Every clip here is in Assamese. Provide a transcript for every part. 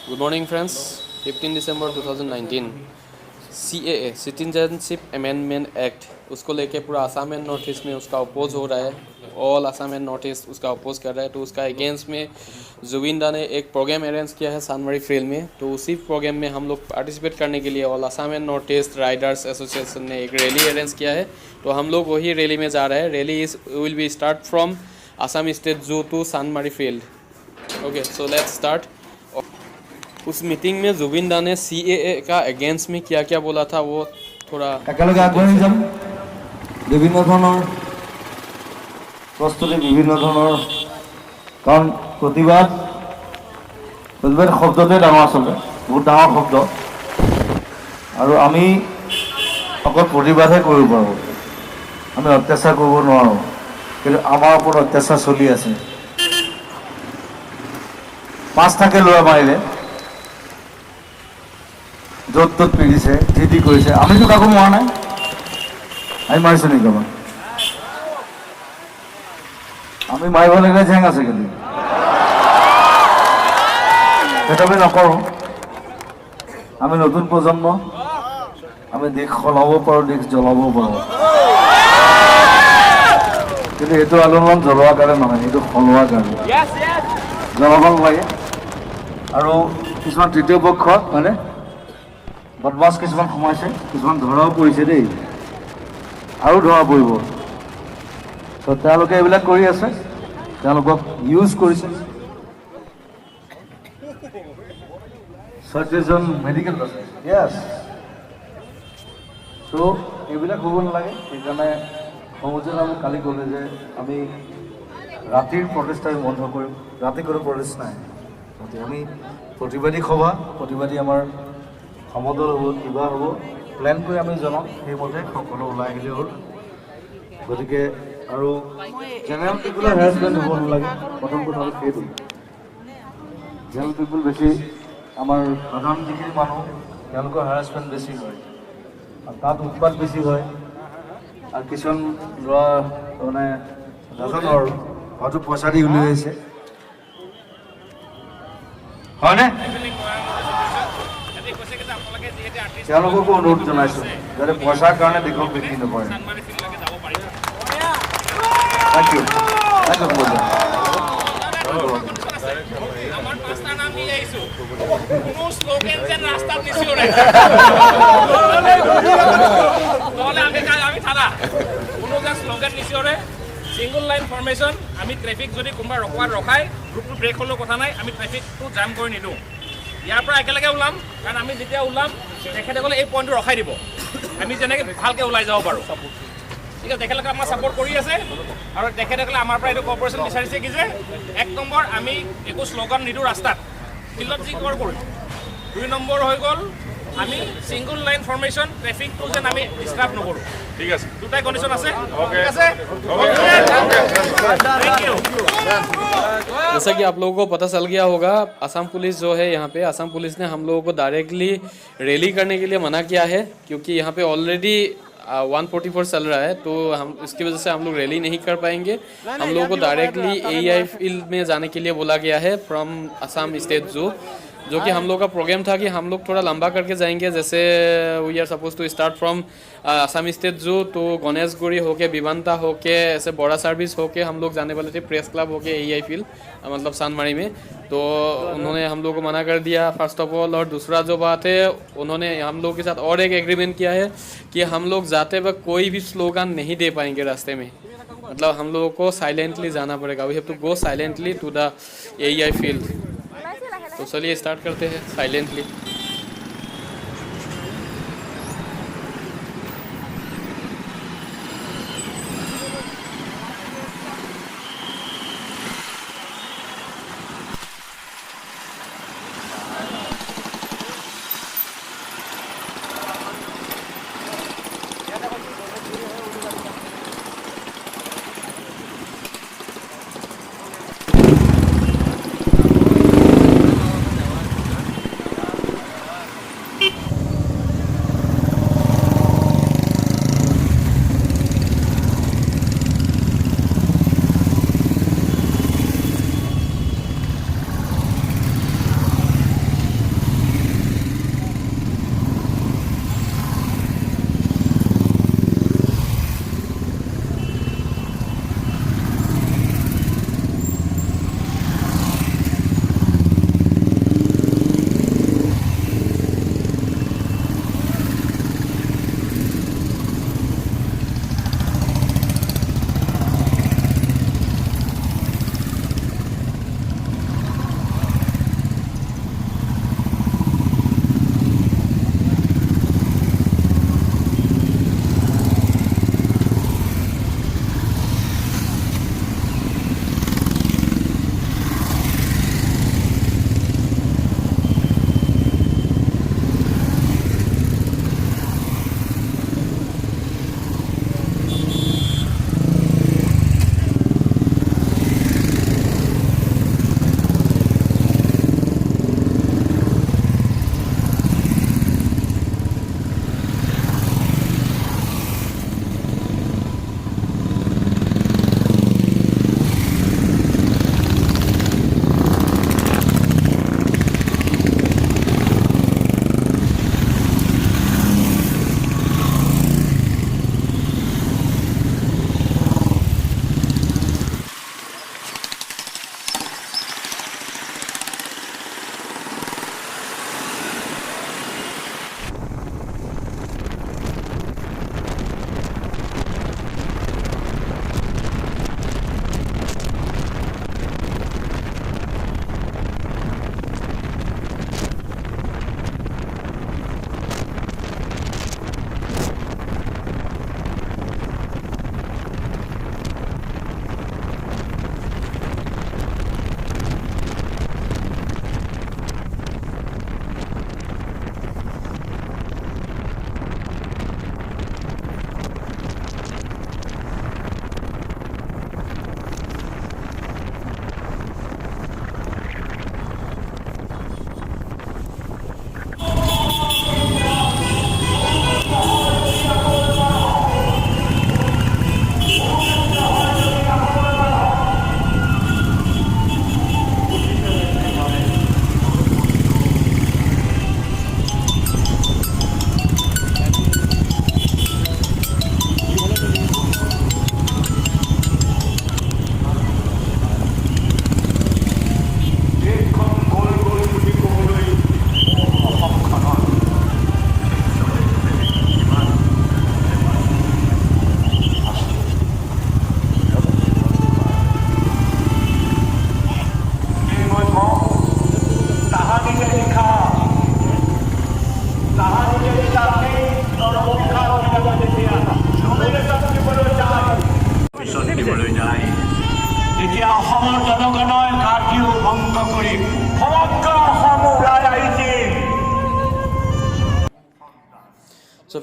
Good morning, friends. 15 December 2019 CAA citizenship amendment act उसको लेके पूरा आसाम एंड नॉर्थ ईस्ट में उसका अपोज हो रहा है। All Assam and north east उसका अपोज कर रहा है। तो उसका अगेंस्ट में जुबिंदा ने एक प्रोग्राम अरेंज किया है सानमरी फील्ड में। तो उसी प्रोग्राम में हम लोग पार्टिसिपेट करने के लिए all Assam and north east Riders association ने एक रैली अरेंज किया है। तो हम लोग वही रैली में जा रहे हैं। Rally will be start from Assam state zoo to सानमरी field. Okay, so let's start. उस मीटिंग में जुबिंदा ने CAA का अगेंस्ट में क्या क्या बोला था वो थोड़ा একেলগে আগবাঢ়ি যাম। বিভিন্ন ধৰণৰ প্ৰস্তুতি, বিভিন্ন ধৰণৰ কাৰণ প্ৰতিবাদ শব্দটোৱে ডাঙৰ, আচলতে বহুত ডাঙৰ শব্দ। আৰু আমি অকল প্ৰতিবাদহে কৰিব পাৰোঁ, আমি অত্যাচাৰ কৰিব নোৱাৰোঁ। কিন্তু আমাৰ ওপৰত অত্যাচাৰ চলি আছে। 5টাকে ল'ৰা মাৰিলে, য'ত ত'ত পিৰিছে, যি টি কৰিছে। আমিতো কাকো মৰা নাই, আমি মাৰিছোঁ নেকি কাৰোবাক? আমি মাৰিব লাগিলে জেং আছে, কিন্তু সেইটো আমি নকৰোঁ। আমি নতুন প্ৰজন্ম, আমি দেশ সলাব পাৰোঁ, দেশ জ্বলাব পাৰোঁ। কিন্তু এইটো আন্দোলন জ্বলোৱাৰ কাৰণে নহয়, এইটো সলোৱাৰ কাৰণে। জ্বলাব লাগে। আৰু কিছুমান তৃতীয় পক্ষ মানে বদমাছ কিছুমান সোমাইছে, কিছুমান ধৰাও পৰিছে দেই, আৰু ধৰা পৰিব। তো তেওঁলোকে এইবিলাক কৰি আছে, তেওঁলোকক ইউজ কৰিছে। 36জন মেডিকেল আছে, য়েছ। তো এইবিলাক হ'ব নালাগে। সেইকাৰণে সংযোজন আমি কালি ক'লে যে আমি ৰাতিৰ প্ৰটেষ্ট আমি বন্ধ কৰিম। ৰাতি কোনো প্ৰটেষ্ট নাই, আমি প্ৰতিবাদী সভা, প্ৰতিবাদী আমাৰ সমদল হ'ব, কিবা হ'ব, প্লেন কৰি আমি জনাম। সেইমতে সকলো ওলাই আহিলে হ'ল। গতিকে আৰু জেনেৰেল পিপুলৰ হেৰাছমেণ্ট হ'ব নালাগে। প্ৰথম কথা হ'ল সেইটো, জেনেৰেল পিপুল বেছি, আমাৰ সাধাৰণ যিখিনি মানুহ তেওঁলোকৰ হেৰাছমেণ্ট বেছি হয়, আৰু তাত উৎপাত বেছি হয়। আৰু কিছুমান ল'ৰা মানে নাজানো আৰু হয়তো পইচা দি উলিয়াইছে, হয়নে? তেওঁলোককো অনুৰোধ জনাইছোঁ যাতে পইচাৰ কাৰণে দেশক বিক্ৰী নকৰে। Thank you, thank you. Single line formation. আমি ট্ৰেফিক যদি কোনোবা ৰখাই গ্ৰুপটো ব্ৰেক হ'লেও কথা নাই, আমি ট্ৰেফিকটো জাম কৰি নিদিওঁ। ইয়াৰ পৰা একেলগে ওলাম, কাৰণ আমি যেতিয়া ওলাম তেখেতসকলে এই পইণ্টটো ৰখাই দিব, আমি যেনেকৈ ভালকৈ ওলাই যাব পাৰোঁ। ঠিক আছে, তেখেতলোকে আমাৰ ছাপোৰ্ট কৰি আছে, আৰু তেখেতসকলে আমাৰ পৰা এইটো কৰ্পৰেশ্যন বিচাৰিছে কি যে 1 নম্বৰ আমি একো শ্লোগান নিদিওঁ ৰাস্তাত, ফিল্ডত যি কৰোঁ। 2 নম্বৰ হৈ গ'ল আমি সিংগল লাইন ফৰ্মেশ্যন, ট্ৰেফিকটো যেন আমি ডিষ্টাৰ্ব নকৰোঁ। ঠিক আছে, দুটাই কণ্ডিশ্যন আছে। ঠিক আছে, থ্যাংক ইউ। जैसा कि आप लोगों को पता चल गया होगा, असम पुलिस जो है यहाँ पे, असम पुलिस ने हम लोगों को डायरेक्टली रैली करने के लिए मना किया है, क्योंकि यहाँ पे ऑलरेडी 144 चल रहा है। तो हम इसकी वजह से हम लोग रैली नहीं कर पाएंगे। हम लोगों को डायरेक्टली AEI फील्ड में जाने के लिए बोला गया है फ्रॉम असम स्टेट जू, जो कि हम लोग का प्रोग्राम था कि हम लोग थोड़ा लंबा करके जाएंगे। जैसे we are suppose to start from Assam state zoo तो गणेशगुड़ी होके, विवानता होके, ऐसे बड़ा सर्विस होके हम लोग जाने वाले थे, प्रेस क्लब होके AEI फील्ड मतलब सानमारी में। तो उन्होंने हम लोग को मना कर दिया फर्स्ट ऑफ ऑल। और दूसरा जो बात है, उन्होंने हम लोग के साथ और एक एग्रीमेंट किया है कि हम लोग जाते वक्त कोई भी स्लोगन नहीं दे पाएंगे रास्ते में, मतलब हम लोगों को साइलेंटली जाना पड़ेगा। We have to go silently to the AEI field. तो चलिए स्टार्ट करते हैं साइलेंटली।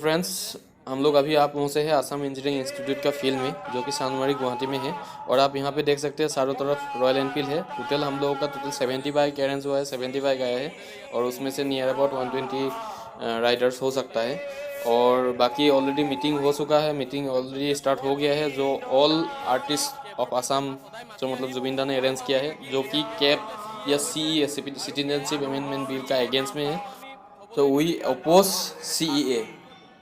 फ्रेंड्स, हम लोग अभी आप पहुँचे हैं आसाम इंजीनियरिंग इंस्टीट्यूट का फील्ड में, जो कि सानमारी गुवाहाटी में है। और आप यहाँ पे देख सकते हैं चारों तरफ रॉयल एनफील्ड है। टोटल हम लोगों का 70 बाइक अरेंज हुआ है, 70 बाइक आया है और उसमें से नियर अबाउट 120 राइडर्स हो सकता है। और बाकी ऑलरेडी मीटिंग हो चुका है, मीटिंग ऑलरेडी स्टार्ट हो गया है, जो ऑल आर्टिस्ट ऑफ आसाम जो मतलब जुबिन दा ने अरेंज किया है, जो कि कैप या CEA सिटीजनशिप अमेंडमेंट बिल का अगेंस्ट में है। तो we oppose CEA,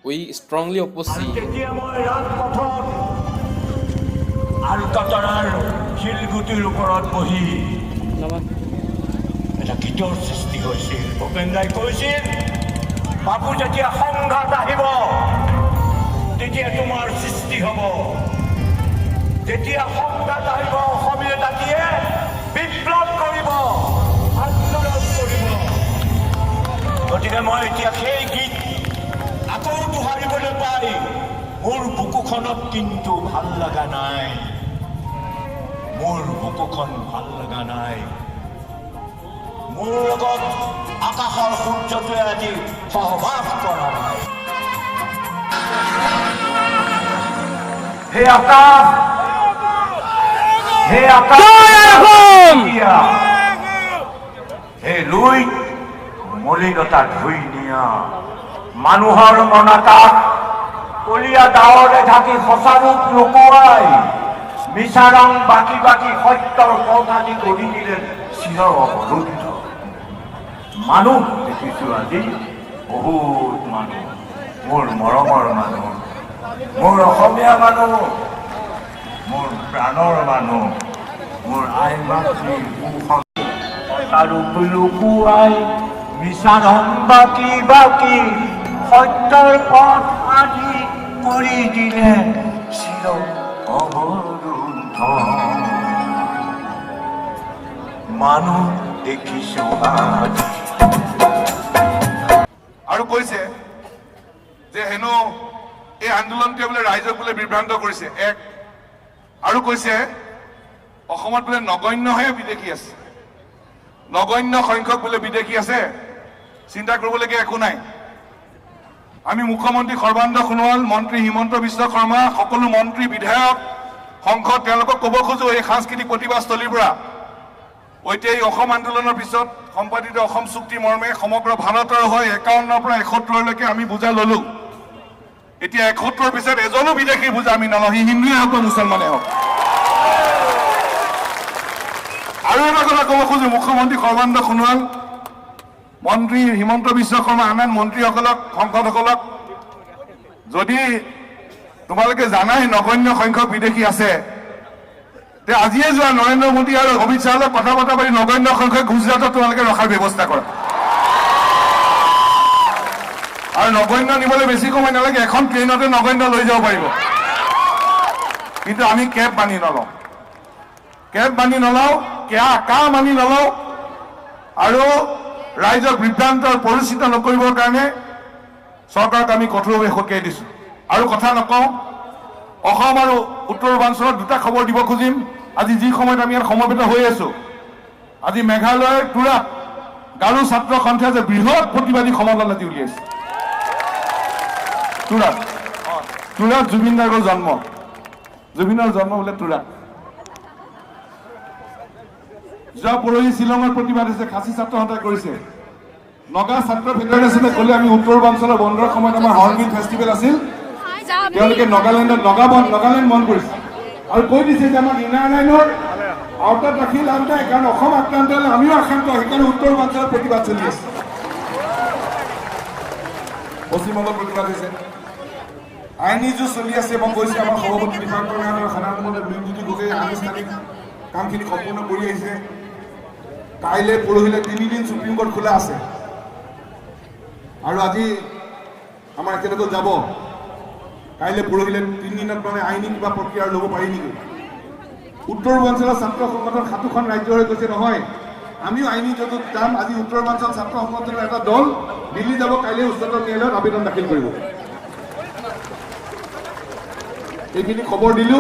we strongly oppose CEA। তেতিয়া মই ৰাজপথত আলকাতৰাৰ শিলগুটিৰ ওপৰত বহি এটা গীতৰ সৃষ্টি হৈছিল। ভূপেন দাই কৈছিল, বাবু যেতিয়া সংঘাত আহিব তেতিয়া তোমাৰ সৃষ্টি হ'ব, যেতিয়া সংঘাত আহিব অসমীয়া জাতিয়ে বিপ্লৱ কৰিব, আন্দোলন কৰিব। গতিকে মই এতিয়া সেই গীত আকৌ দোহাৰিবলৈ পাই মোৰ বুকুখনত কিন্তু ভাল লগা নাই, মোৰ বুকুখন ভাল লগা নাই। মোৰ লগত আকাশৰ সূৰ্যটোৱে আজি সহবাস কৰা নাই। হে আকাশ, হে আকাশ, হে লুই মলিনতা ধুই নিয়া, মানুহৰ মন আকাশ কলীয়া ডাৱৰে ঢাকি সঁচা ৰূপ লুকুৱাই, মিছা ৰং বাকি বাকি সত্যৰ পথ আজি কৰি দিলে চিৰ অৱৰুদ্ধ। মানুহ দেখিছো আজি বহুত মানুহ, মোৰ মৰমৰ মানুহ, মোৰ অসমীয়া মানুহ, মোৰ প্ৰাণৰ মানুহ, মোৰ আই মাতৃ আৰু লুকুৱাই, মিছা ৰং বাকি বাকি সত্যৰ পথ আজি কৰি দিলে চিৰ অৱৰুদ্ধ। মানুহ দেখিছো আজি। আৰু কৈছে যে হেনো এই আন্দোলনটোৱে বোলে ৰাইজক বোলে বিভ্ৰান্ত কৰিছে। এক আৰু কৈছে অসমত বোলে নগণ্যহে বিদেশী আছে, নগণ্য সংখ্যক বোলে বিদেশী আছে, চিন্তা কৰিবলগীয়া একো নাই। আমি মুখ্যমন্ত্ৰী সৰ্বানন্দ সোণোৱাল, মন্ত্ৰী হিমন্ত বিশ্ব শৰ্মা, সকলো মন্ত্ৰী বিধায়ক সংসদ তেওঁলোকক ক'ব খোজো, এই সাংস্কৃতিক প্ৰতিভাস্থলীৰ পৰা ঐতিহাসিক অসম আন্দোলনৰ পিছত সম্পাদিত অসম চুক্তি মৰ্মে সমগ্ৰ ভাৰতৰ হৈ 51ৰ পৰা 71লৈকে আমি বুজা ললো। এতিয়া 71ৰ পিছত এজনো বিদেশী বুজা আমি নলওঁ, সি হিন্দুৱে হওক বা মুছলমানে হওক। আৰু এটা কথা ক'ব খোজো, মুখ্যমন্ত্ৰী সৰ্বানন্দ সোণোৱাল, মন্ত্ৰী হিমন্ত বিশ্ব শৰ্মা, আন আন মন্ত্ৰীসকলক, সংসদসকলক, যদি তোমালোকে জানাই নগণ্য সংখ্যক বিদেশী আছে, তে আজিয়ে যোৱা নৰেন্দ্ৰ মোদী আৰু অমিত শ্বাহৰ লগত কথা বতৰা পাতি নগণ্য সংখ্যক গুজৰাটত তোমালোকে ৰখাৰ ব্যৱস্থা কৰা। আৰু নগণ্য নিবলৈ বেছি সময় নালাগে, এখন ট্ৰেইনতে নগণ্য লৈ যাব পাৰিব। কিন্তু আমি কেব বান্ধি নলওঁ, কেব বান্ধি নলওঁ, কা মানি নলওঁ, আৰু ৰাইজক বিভ্ৰান্ত পৰিচিত নকৰিবৰ কাৰণে চৰকাৰক আমি কঠোৰভাৱে সকীয়াই দিছো। আৰু কথা নকওঁ, অসম আৰু উত্তৰ পূৰ্বাঞ্চলত দুটা খবৰ দিব খুজিম। আজি যি সময়ত আমি ইয়াত সমবেত হৈ আছো, আজি মেঘালয়ৰ তুৰাত গাৰো ছাত্ৰ সন্থাই যে বৃহৎ প্ৰতিবাদী সমদল আজি উলিয়াইছে। তুৰাত জুবিন গাৰ্গৰ জন্ম, জুবিনৰ জন্ম বোলে তুৰাত। যোৱা পৰহি শ্বিলঙৰ প্ৰতিবাদ হৈছে, খাচী ছাত্ৰ সন্থাই কৰিছে। নগা ছাত্ৰ ফেডাৰেশ্যনে ক'লে আমি উত্তৰ পূৰ্বাঞ্চলৰ বন্ধৰ সময়ত আমাৰ হৰ্ণবিল ফেষ্টিভেল আছিল, তেওঁলোকে নাগালেণ্ড বন্ধ কৰিছে আৰু কৈ দিছে যে আমাক ইনাৰ লাইনৰ আওতাত ৰাখি লাভ নাই, কাৰণ অসম আক্ৰান্ত হ'লে আমিও আক্ৰান্ত, সেইকাৰণে উত্তৰ পূৰ্বাঞ্চলৰ প্ৰতিবাদ চলি আছে। পশ্চিমবংগত প্ৰতিবাদ হৈছে, আইনী যুঁজ চলি আছে। মই কৈছো আমাৰ সভাপতি ডিপাৰ্টমেণ্টৰ সাধাৰণ বিদ্যুৎ গগৈ আনুষ্ঠানিক কামখিনি সম্পূৰ্ণ কৰি আহিছে। কাইলৈ পৰহিলে 3 দিন সুপ্ৰিম কোৰ্ট খোলা আছে, আৰু আজি আমাৰ একেলগে যাব। কাইলৈ পৰহিলে 3 দিনত মানে আইনী কিবা প্ৰক্ৰিয়া ল'ব পাৰি নেকি? উত্তৰ পূৰ্বাঞ্চলৰ ছাত্ৰ সংগঠন 7খন ৰাজ্য হৈ গৈছে নহয়, আমিও আইনী জগত যাম। আজি উত্তৰ পূৰ্বাঞ্চল ছাত্ৰ সংগঠনৰ এটা দল দিল্লী যাব, কাইলৈ উচ্চতম ন্যায়ালয়ত আবেদন দাখিল কৰিব। এইখিনি খবৰ দিলো।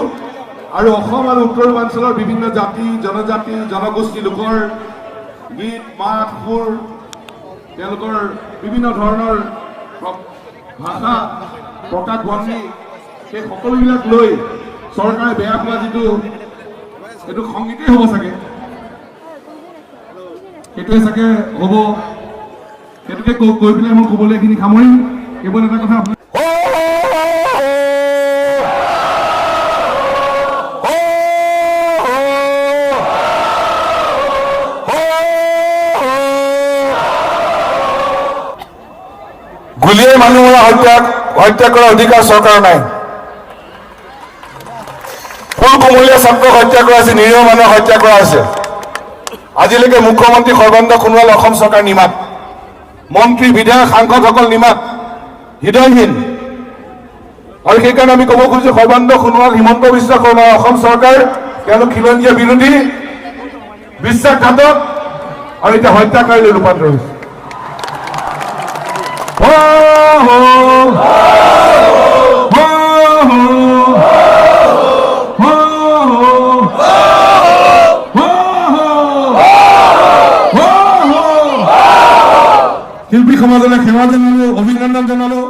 আৰু অসম আৰু উত্তৰ পূৰ্বাঞ্চলৰ বিভিন্ন জাতি জনজাতি জনগোষ্ঠী লোকৰ গীত মাত সুৰ, তেওঁলোকৰ বিভিন্ন ধৰণৰ ভাষা প্ৰকাশ ভংগী সেই সকলোবিলাক লৈ চৰকাৰে বেয়া পোৱা যিটো এইটো সংগীতেই হ'ব চাগে, সেইটোৱে চাগে হ'ব। সেইটোকে কৈ পেলাই মই ক'বলৈ এইখিনি সামৰিম। কেৱল এটা কথা আপুনি গুলিয়ে মানুহৰ হত্যা কৰাৰ অধিকাৰ চৰকাৰৰ নাই। ফুল কোমলীয়া ছাত্ৰক হত্যা কৰা হৈছে, নিৰীহ মানুহক হত্যা কৰা হৈছে। আজিলৈকে মুখ্যমন্ত্ৰী সৰ্বানন্দ সোণোৱাল অসম চৰকাৰ নিমাত, মন্ত্ৰী বিধায়ক সাংসদসকল নিমাত, হৃদয়হীন। আৰু সেইকাৰণে আমি ক'ব খুজিছো সৰ্বানন্দ সোণোৱাল, হিমন্ত বিশ্ব শৰ্মা, অসম চৰকাৰ তেওঁলোক খিলঞ্জীয়া বিৰোধী, বিশ্বাসঘাতক আৰু এতিয়া হত্যাকাৰীলৈ ৰূপান্তৰ হৈছে। শিল্পী সমাজলৈ সেৱা জনালো, অভিনন্দন জনালো।